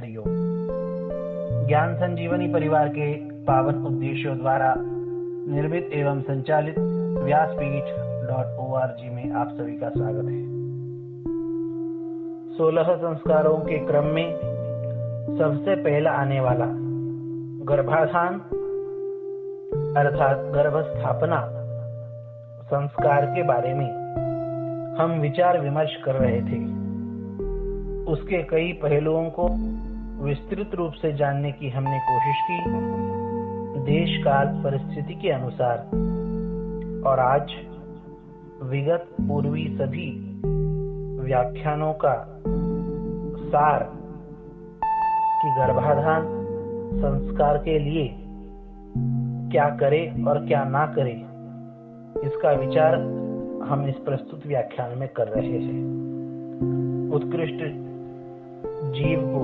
हरिओम। ज्ञान संजीवनी परिवार के पावन उद्देश्यों द्वारा निर्मित एवं संचालित व्यासपीठ.org में आप सभी का स्वागत है। 16 संस्कारों के क्रम में सबसे पहला आने वाला गर्भाधान अर्थात गर्भस्थापना संस्कार के बारे में हम विचार विमर्श कर रहे थे। उसके कई पहलुओं को विस्तृत रूप से जानने की हमने कोशिश की देश काल परिस्थिति के अनुसार, और आज विगत पूर्वी सभी व्याख्यानों का सार कि गर्भाधान संस्कार के लिए क्या करें और क्या ना करें, इसका विचार हम इस प्रस्तुत व्याख्यान में कर रहे हैं। उत्कृष्ट जीव को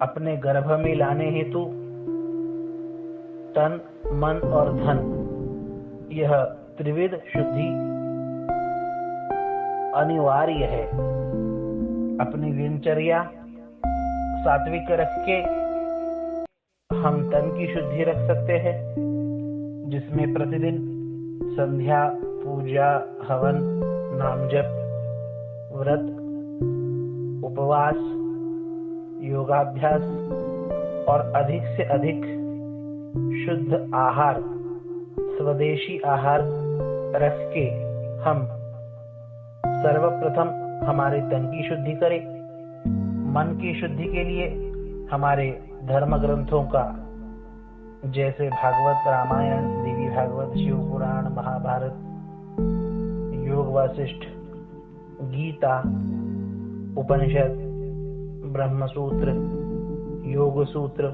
अपने गर्भ में लाने हेतु तन, मन और धन, यह त्रिविध शुद्धि अनिवार्य है। अपनी दिनचर्या सात्विक रख के हम तन की शुद्धि रख सकते हैं, जिसमें प्रतिदिन संध्या, पूजा, हवन, नामजप, व्रत, उपवास, योगाभ्यास और अधिक से अधिक शुद्ध आहार, स्वदेशी आहार रख के हम सर्वप्रथम हमारे तन की शुद्धि करें। मन की शुद्धि के लिए हमारे धर्म ग्रंथों का, जैसे भागवत, रामायण, देवी भागवत, शिव पुराण, महाभारत, योग वासिष्ठ, गीता, उपनिषद, ब्रह्मसूत्र, योग सूत्र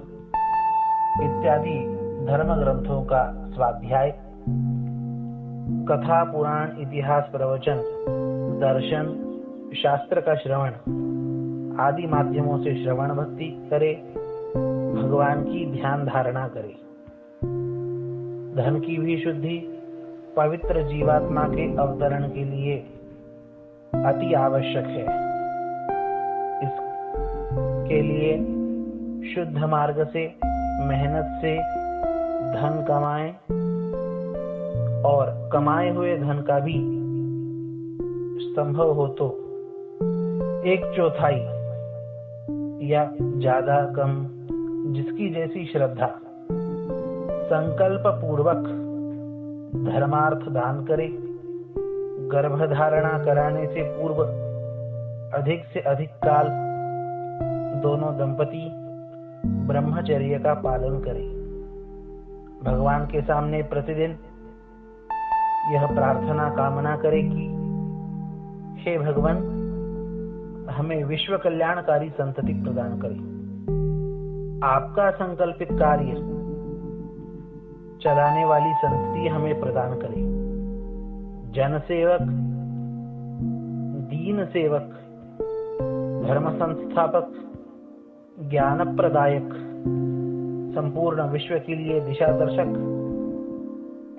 इत्यादि धर्म ग्रंथों का स्वाध्याय, कथा, पुराण, इतिहास, प्रवचन, दर्शन, शास्त्र का श्रवण आदि माध्यमों से श्रवण भक्ति करे, भगवान की ध्यान धारणा करे। धन की भी शुद्धि पवित्र जीवात्मा के अवतरण के लिए अति आवश्यक है। इसके लिए शुद्ध मार्ग से, मेहनत से धन कमाएं और कमाए हुए धन का भी संभव हो तो 1/4 या ज्यादा कम, जिसकी जैसी श्रद्धा, संकल्प पूर्वक धर्मार्थ दान करे। गर्भधारणा कराने से पूर्व अधिक से अधिक काल दोनों दंपति ब्रह्मचर्य का पालन करें। भगवान के सामने प्रतिदिन यह प्रार्थना कामना करे कि हे भगवान, हमें विश्व कल्याणकारी संतति प्रदान करें। आपका संकल्पित कार्य चलाने वाली संतति हमें प्रदान करें। जन सेवक, दीन सेवक, धर्म संस्थापक, ज्ञान प्रदायक, संपूर्ण विश्व के लिए दिशा दर्शक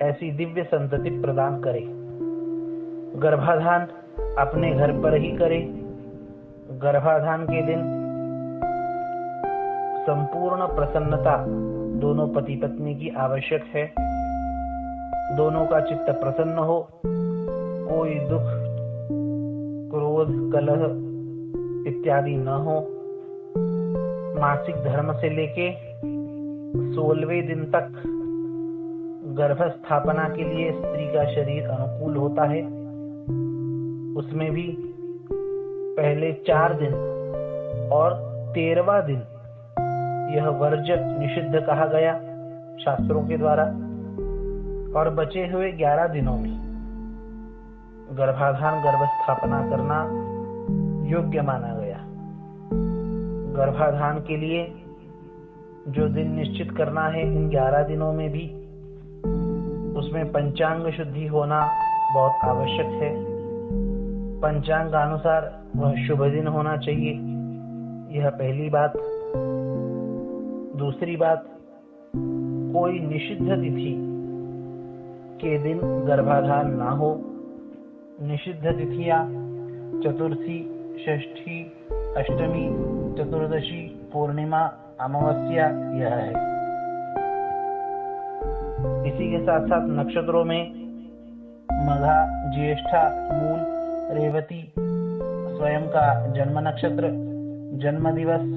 ऐसी दिव्य संतति प्रदान करे। गर्भाधान अपने घर पर ही करे। गर्भाधान के दिन संपूर्ण प्रसन्नता दोनों पति पत्नी की आवश्यक है। दोनों का चित्त प्रसन्न हो, कोई दुख, क्रोध, कलह इत्यादि न हो। मासिक धर्म से लेके 16वें दिन तक गर्भस्थापना के लिए स्त्री का शरीर अनुकूल होता है। उसमें भी पहले 4 दिन और 13वां दिन यह वर्ज्य निषिद्ध कहा गया शास्त्रों के द्वारा, और बचे हुए 11 दिनों में गर्भाधान, गर्भस्थापना करना योग्य माना गया। गर्भाधान के लिए जो दिन निश्चित करना है, इन 11 दिनों में भी उसमें पंचांग शुद्धि होना बहुत आवश्यक है। पंचांग अनुसार वह शुभ दिन होना चाहिए, यह पहली बात। दूसरी बात, कोई निषिद्ध तिथि के दिन गर्भाधान ना हो। निषिद्ध तिथियां चतुर्थी, षष्ठी, अष्टमी, चतुर्दशी एकादशी, पूर्णिमा, अमावस्या यह है। इसी के साथ साथ नक्षत्रों में मघा, ज्येष्ठा, मूल, रेवती स्वयं का जन्म नक्षत्र, जन्म दिवस,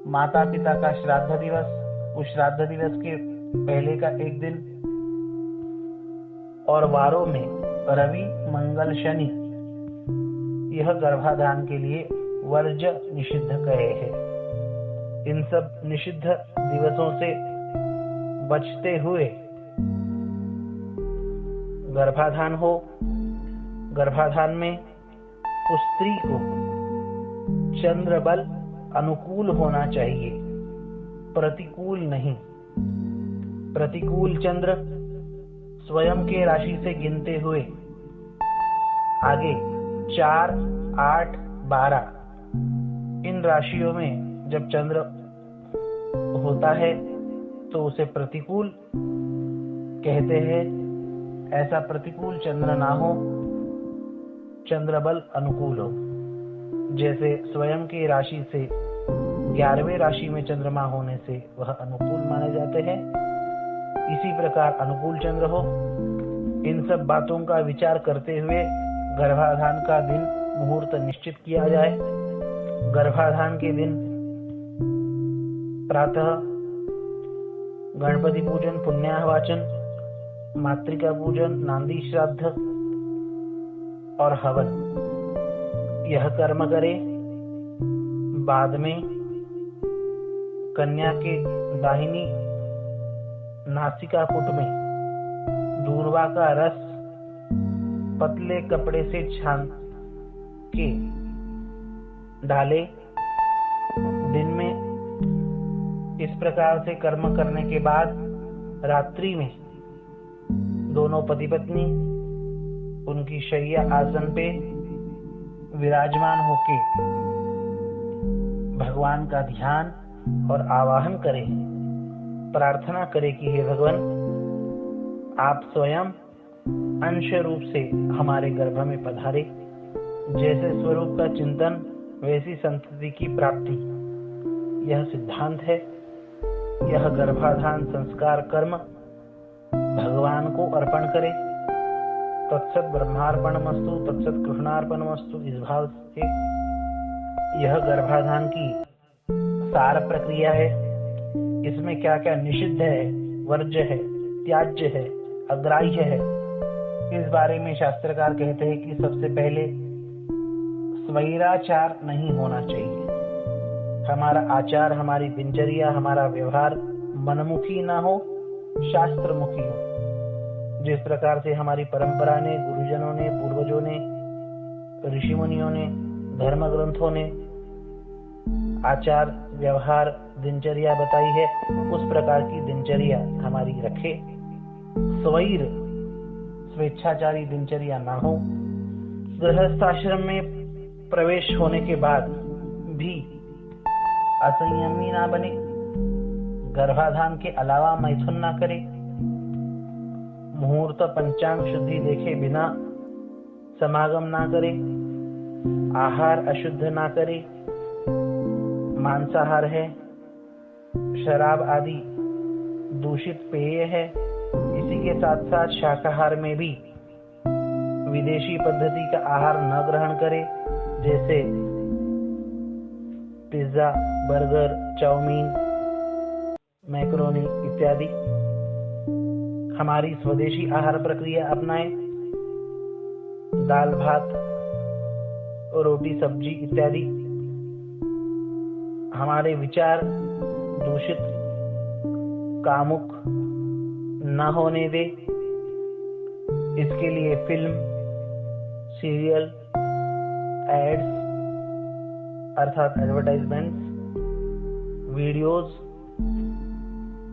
माता पिता का श्राद्ध दिवस, उस श्राद्ध दिवस के पहले का एक दिन, और वारों में रवि, मंगल, शनि यह गर्भाधान के लिए वर्ज निषिद्ध कहे हैं। इन सब निषिद्ध दिवसों से बचते हुए गर्भाधान हो। गर्भाधान में उस स्त्री को चंद्र बल अनुकूल होना चाहिए, प्रतिकूल नहीं। प्रतिकूल चंद्र स्वयं के राशि से गिनते हुए आगे 4, 8, 12 इन राशियों में जब चंद्र होता है तो उसे प्रतिकूल कहते हैं। ऐसा प्रतिकूल चंद्र ना हो, चंद्र बल अनुकूल हो। जैसे स्वयं की राशि से 11वें राशि में चंद्रमा होने से वह अनुकूल माने जाते हैं, इसी प्रकार अनुकूल चंद्र हो। इन सब बातों का विचार करते हुए गर्भाधान का दिन मुहूर्त निश्चित किया जाए। गर्भाधान के दिन प्रातः गणपति पूजन, पुण्याह वाचन, मातृका पूजन, नांदी श्राद्ध और हवन यह कर्म करें। बाद में कन्या के दाहिनी नासिका पुट में दूर्वा का रस पतले कपड़े से छान के डाले। दिन में इस प्रकार से कर्म करने के बाद रात्रि में दोनों पति पत्नी उनकी शैया आसन पे विराजमान होके भगवान का ध्यान और आवाहन करें, प्रार्थना करें कि हे भगवान, आप स्वयं अंश रूप से हमारे गर्भ में पधारे। जैसे स्वरूप का चिंतन वैसी संतति की प्राप्ति, यह सिद्धांत है। यह गर्भाधान संस्कार कर्म भगवान को अर्पण करें। तत्सत ब्रह्मार्पणमस्तु, तत्सत कृष्णार्पणमस्तु। इस भाव से यह गर्भाधान की सार प्रक्रिया है। इसमें क्या क्या निषिद्ध है, वर्ज्य है, त्याज्य है, अग्राह्य है, इस बारे में शास्त्रकार कहते हैं कि सबसे पहले स्वैराचार नहीं होना चाहिए। हमारा आचार, हमारी दिनचर्या, हमारा व्यवहार मनमुखी ना हो, शास्त्रमुखी हो। जिस प्रकार से हमारी परंपरा ने, गुरुजनों ने, पूर्वजों ने, ऋषि मुनियों ने, धर्म ग्रंथों ने आचार, व्यवहार, दिनचर्या बताई है, उस प्रकार की दिनचर्या हमारी रखे। स्वैर, स्वेच्छाचारी दिनचर्या ना हो। गृहस्थाश्रम में प्रवेश होने के बाद भी असंयमी ना बने। गर्भाधान के अलावा मैथुन ना करे। मुहूर्त पंचांग शुद्धि देखे बिना समागम ना करे। आहार अशुद्ध ना करे। मांसाहार है, शराब आदि दूषित पेय है। इसी के साथ साथ शाकाहार में भी विदेशी पद्धति का आहार न ग्रहण करे, जैसे पिज्जा, बर्गर, चाउमीन, मैक्रोनी इत्यादि। हमारी स्वदेशी आहार प्रक्रिया अपनाएं। दाल भात, रोटी सब्जी इत्यादि। हमारे विचार दूषित, कामुक न होने दे। इसके लिए फिल्म, सीरियल, एड्स अर्थात एडवर्टाइजमेंट्स, वीडियोस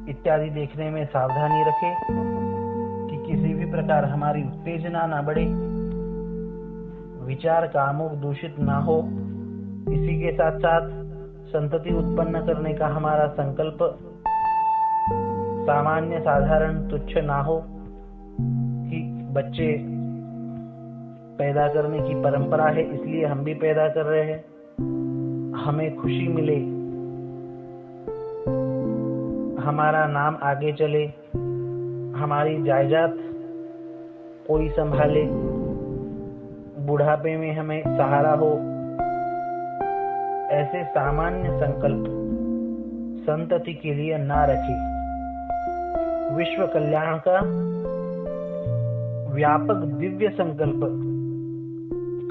इत्यादि देखने में सावधानी रखें कि किसी भी प्रकार हमारी उत्तेजना ना बढ़े, विचार कामुक दूषित ना हो। इसी के साथ साथ संतति उत्पन्न करने का हमारा संकल्प सामान्य, साधारण, तुच्छ ना हो कि बच्चे पैदा करने की परंपरा है इसलिए हम भी पैदा कर रहे हैं। हमें खुशी मिले, हमारा नाम आगे चले, हमारी जायदाद कोई संभाले, बुढ़ापे में हमें सहारा हो, ऐसे सामान्य संकल्प संतति के लिए ना रखे। विश्व कल्याण का व्यापक दिव्य संकल्प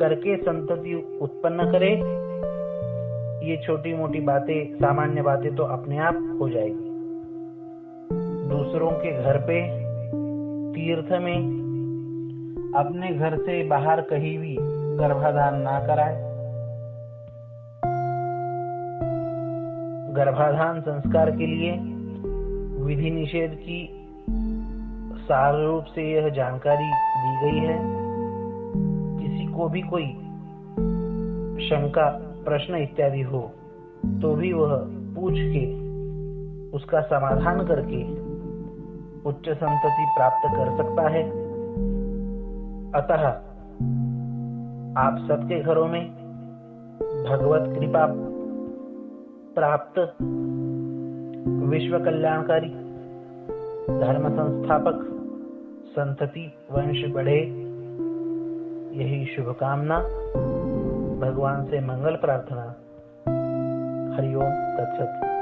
करके संतति उत्पन्न करे। ये छोटी मोटी बातें, सामान्य बातें तो अपने आप हो जाएगी। दूसरों के घर पे, तीर्थ में, अपने घर से बाहर कहीं भी गर्भाधान ना कराए। गर्भाधान संस्कार के लिए विधि निषेध की सार रूप से यह जानकारी दी गई है। किसी को भी कोई शंका, प्रश्न इत्यादि हो तो भी वह पूछ के उसका समाधान करके उच्च संतति प्राप्त कर सकता है। अतः आप सबके घरों में भगवत कृपा प्राप्त विश्व कल्याणकारी धर्म संस्थापक संतति वंश बढ़े, यही शुभकामना, भगवान से मंगल प्रार्थना। हरिओम तत्सत।